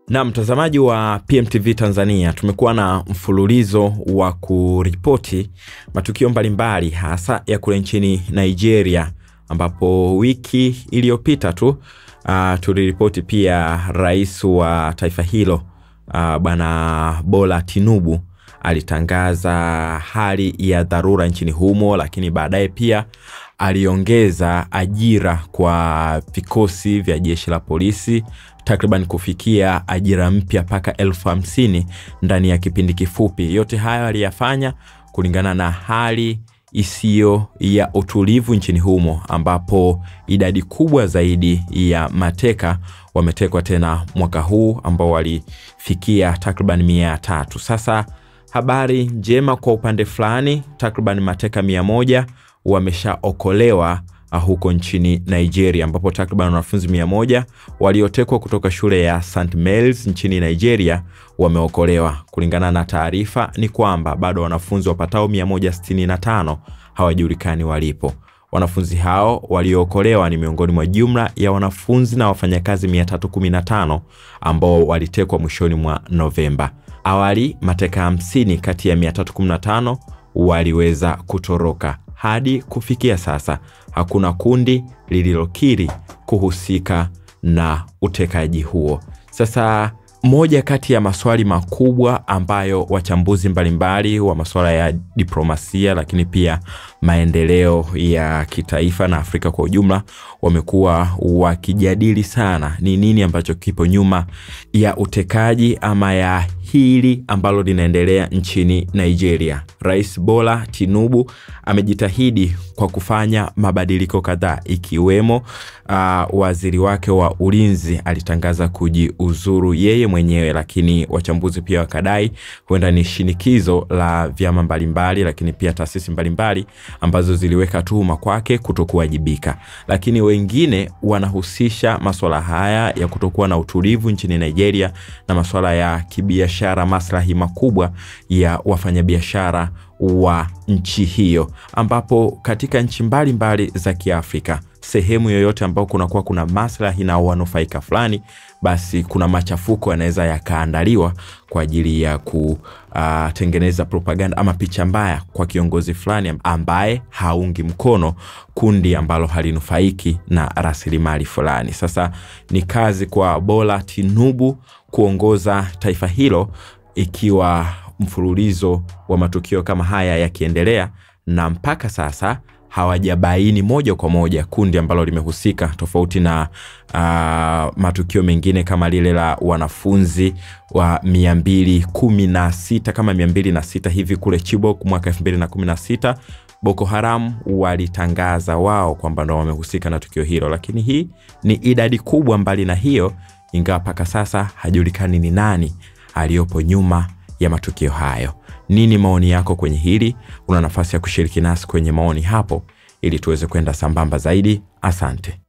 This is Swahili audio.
Na mtazamaji wa PMTV Tanzania, tumekuwa na mfululizo wa kuripoti matukio mbalimbali hasa ya kule nchini Nigeria, ambapo wiki iliyopita tu tuliripoti pia rais wa taifa hilo bwana Bola Tinubu alitangaza hali ya dharura nchini humo, lakini baadaye pia aliongeza ajira kwa vikosi vya jeshi la polisi takriban kufikia ajira mpya paka 50,000 ndani ya kipindi kifupi. Yote hayo aliyafanya kulingana na hali isiyo ya utulivu nchini humo, ambapo idadi kubwa zaidi ya mateka wametekwa tena mwaka huu, ambao walifikia takriban 300. Sasa habari njema kwa upande fulani, takriban mateka 100 wameshaokolewa huko nchini Nigeria, ambapo takriban wanafunzi 100 waliotekwa kutoka shule ya St. Mary's nchini Nigeria wameokolewa. Kulingana na taarifa ni kwamba bado wanafunzi wapatao 165 hawajulikani walipo. Wanafunzi hao waliookolewa ni miongoni mwa jumla ya wanafunzi na wafanyakazi 315 ambao walitekwa mwishoni mwa Novemba. Awali mateka 50 kati ya 315 waliweza kutoroka. Hadi kufikia sasa hakuna kundi lililokiri kuhusika na utekaji huo. Sasa moja kati ya maswali makubwa ambayo wachambuzi mbalimbali wa masuala ya diplomasia lakini pia maendeleo ya kitaifa na Afrika kwa ujumla wamekuwa wakijadili sana ni nini ambacho kipo nyuma ya utekaji ama ya hili ambalo linaendelea nchini Nigeria. Rais Bola Tinubu amejitahidi kwa kufanya mabadiliko kadhaa, ikiwemo waziri wake wa ulinzi alitangaza kujiuzuru yeye mwenyewe, lakini wachambuzi pia wakadai huenda ni shinikizo la vyama mbalimbali lakini pia taasisi mbalimbali ambazo ziliweka tuhuma kwake kutokuwajibika. Lakini wengine wanahusisha masuala haya ya kutokuwa na utulivu nchini Nigeria na masuala ya kibiashara, maslahi makubwa ya wafanyabiashara wa nchi hiyo, ambapo katika nchi mbalimbali za Kiafrika, sehemu yoyote ambao kuna maslahi na wanufaika fulani, basi kuna machafuko yanaweza yakaandaliwa kwa ajili ya kutengeneza propaganda ama picha mbaya kwa kiongozi fulani ambaye haungi mkono kundi ambalo halinufaiki na rasilimali fulani. Sasa ni kazi kwa Bola Tinubu kuongoza taifa hilo, ikiwa mfululizo wa matukio kama haya yakiendelea, na mpaka sasa hawajabaini moja kwa moja kundi ambalo limehusika, tofauti na matukio mengine kama lile la wanafunzi wa 216 kama 206 hivi kule Chibok mwaka 2016. Boko Haram walitangaza wao kwamba ndio wamehusika na tukio hilo, lakini hii ni idadi kubwa mbali na hiyo, ingawa paka sasa hajulikani ni nani aliyopo nyuma ya matukio hayo. Nini maoni yako kwenye hili? Una nafasi ya kushiriki nasi kwenye maoni hapo ili tuweze kwenda sambamba zaidi. Asante.